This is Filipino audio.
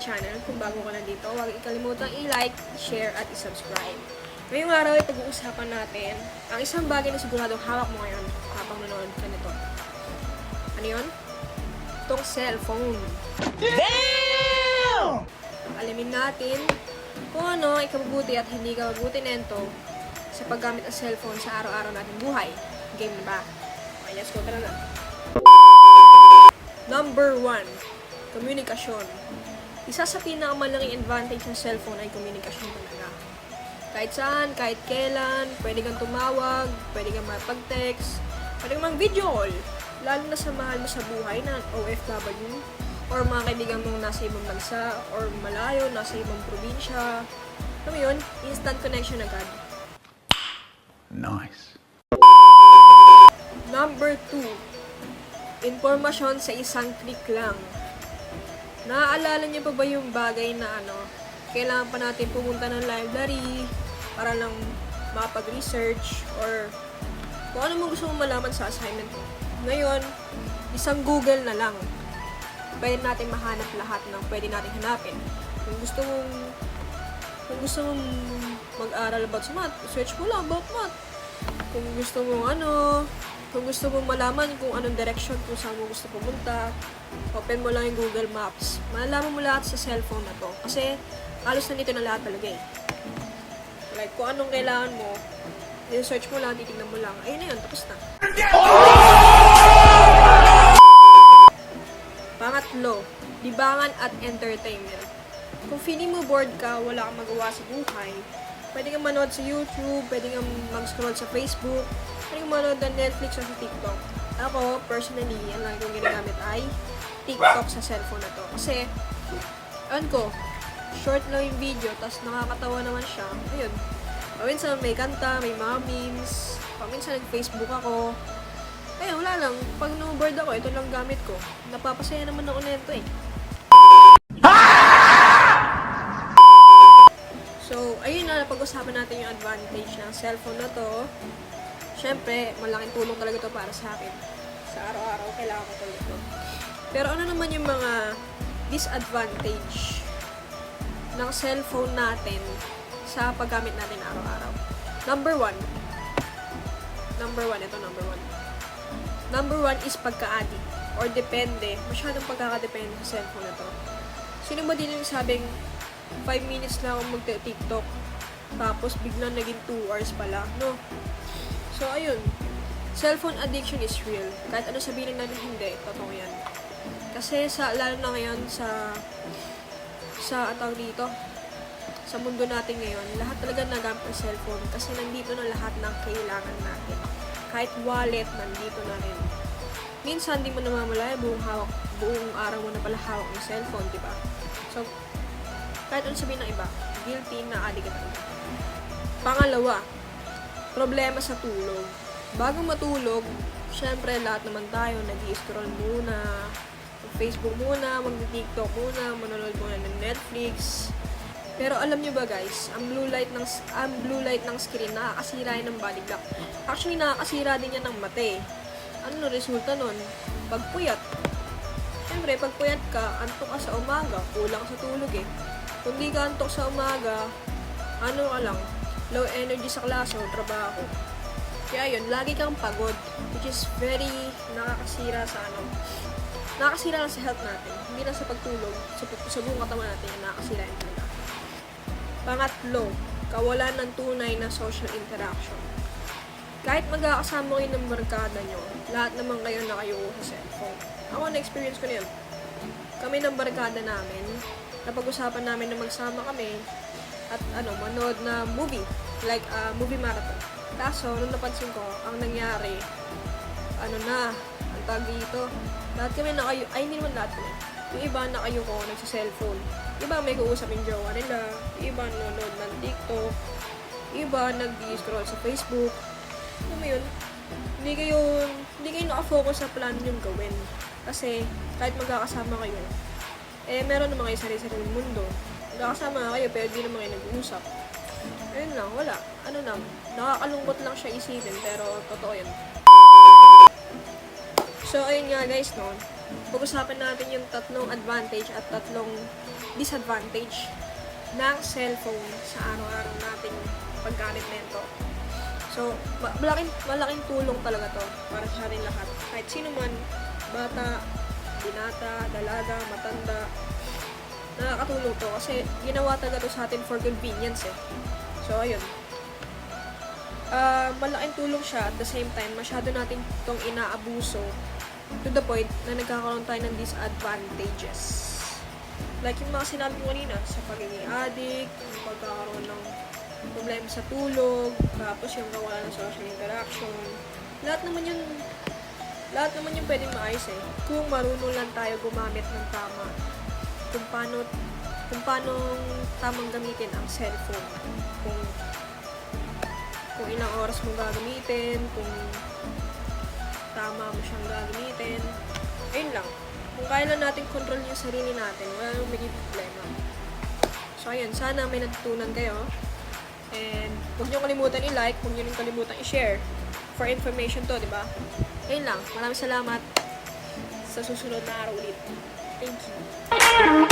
channel. Kung bago ka na dito, huwag ikalimutang i-like, share, at i-subscribe. Ngayong araw ay pag-uusapan natin ang isang bagay na siguradong hawak mo ngayon habang nanonood ka nito. Ano yun? Itong cellphone. Damn! Alamin natin kung ano ay kabubuti at hindi kabubuti nito sa paggamit ng cellphone sa araw-araw nating buhay. Game na ba? Okay, let's go. Tara na. Number 1. Komunikasyon. Isa sa pinakamalaking advantage ng cellphone ay komunikasyon talaga. Kahit saan, kahit kailan, pwede kang tumawag, pwede kang mapag-text, pwede kang mag-video call. Lalo na sa mahal mo sa buhay na OFW, or mga kaibigan mong nasa ibang bansa, or malayo, nasa ibang probinsya. Alam mo yun, instant connection agad. Nice. Number 2. Impormasyon sa isang click lang. Naaalala niyo pa ba yung bagay na kailangan pa natin pumunta ng library para lang makapag-research or kung ano mo gusto mong malaman sa assignment mo. Ngayon, isang Google na lang. Pwede natin mahanap lahat ng pwede natin hanapin. Kung gusto mong mag-aral about sa math, search mo lang about math. Kung gusto mong malaman kung anong direction kung saan mo gusto pumunta, open mo lang yung Google Maps. Malalaman mo lahat sa cellphone na to. Kasi, halos nandito na lahat talaga eh. Like, kung anong kailangan mo, i-search mo lang, titignan mo lang. Ayun na yun, tapos na. Pangatlo, libangan at entertainment. Kung feeling mo bored ka, wala kang magawa sa buhay, pwede kang manood sa YouTube, pwede kang mag-scroll sa Facebook, pwede kang manood ng Netflix o sa TikTok. Ako, personally, ang lang kong ginagamit ay TikTok sa cellphone na to. Kasi, short lang yung video, tapos nakakatawa naman siya. Ayun. Paminsan may kanta, may mga memes, paminsan nag-Facebook ako. Ayun, wala lang. Pag no-bored ako, ito lang gamit ko. Napapasaya naman ako nito eh. So, ayun na, napag-usapan natin yung advantage ng cellphone na to. Siyempre, malaking tulong talaga to para sa akin. Sa araw-araw, kailangan ko talaga to. Pero ano naman yung mga disadvantage ng cellphone natin sa paggamit natin araw-araw? Number 1. Number 1 is pagka-addict or depende. Masyadong pagkakadepende sa cellphone na to. Sino ba din yung sabing 5 minutes lang ako mag-TikTok tapos biglang naging 2 hours pala, no? So, ayun. Cellphone addiction is real. Kahit ano sabihin natin hindi, totoo yan. Kasi lalo na ngayon sa mundo natin ngayon, lahat talaga nagamit ng cellphone kasi nandito na lahat ng kailangan natin. Kahit wallet, nandito na rin. Minsan, di mo namamalaya, buong araw mo na pala hawak ng cellphone, di ba? So, kahit ano sabihin ng iba, guilty na addict ka talaga. Pangalawa, problema sa tulog. Bago matulog, syempre lahat naman tayo nag-i-scroll muna, Facebook muna, mag-TikTok muna, manonood muna ng Netflix. Pero alam nyo ba guys, ang blue light ng screen nakakasira yan ng body clock. Actually, nakakasira din yan ng mate. Ano resulta nun? Pagpuyat. Siyempre, pagpuyat ka, antok ka sa umaga, kulang sa tulog eh. Kung di ka antok sa umaga, low energy sa klase o trabaho. Kaya yun, lagi kang pagod, which is very nakakasira sa health natin. Hindi lang sa pagtulog, sa buong katawan natin, nakakasira yun talaga. Pangatlo, kawalan ng tunay na social interaction. Kahit magkakasama kayo ng barkada nyo, lahat naman kayo nakayuko sa cellphone. Ako, na-experience ko na yun. Kami ng barkada namin, napag-usapan namin na magsama kami at manood na movie, like movie marathon. Kaso, nung napansin ko, ang nangyari, ang tawag dito, lahat kami hindi naman lahat kami. Yung iba nakayuko, nagsa-cellphone. Iba may kausap yung jowa nila, iba nanonood ng TikTok, iba nag-scroll sa Facebook. Alam mo yun, hindi kayo nakafocus sa plan yung gawin. Kasi, kahit magkakasama kayo, meron naman kayo sarili-sariling mundo. Magkakasama kayo, pero di naman kayo nag-uusap. Ayun lang, wala. Nakakalungkot lang siya isipin, pero totoo yun. So, ayun nga guys, pag-usapan natin yung tatlong advantage at tatlong disadvantage ng cellphone sa araw-araw nating paggamit nito. So, malaking tulong talaga to para sa ating lahat. Kahit sino man, bata, binata, dalaga, matanda, nakakatulong to kasi ginawa talaga to sa atin for convenience eh. So, ayun. Malaking tulong siya at the same time, masyado natin itong inaabuso to the point na nagkakaroon tayo ng disadvantages. Like yung mga sinabi ko kanina, sa pagiging addict, yung pagkakaroon ng problema sa tulog, tapos yung kawalan ng social interaction. Lahat naman yung pwedeng maayos eh. Kung marunong lang tayo gumamit ng tama. Kung paano tamang gamitin ang cellphone. Kung ilang oras mo gagamitin, kung tama mo siyang gagamitin. Ayun lang. Kung kaya lang natin control yung sarili natin, wala nang magiging problema. So ayun, sana may natutunan kayo. And huwag niyo kalimutan i-like, huwag niyo rin kalimutan i-share for information to, di ba? Ayun lang. Maraming salamat sa susunod na araw ulit. Thank you.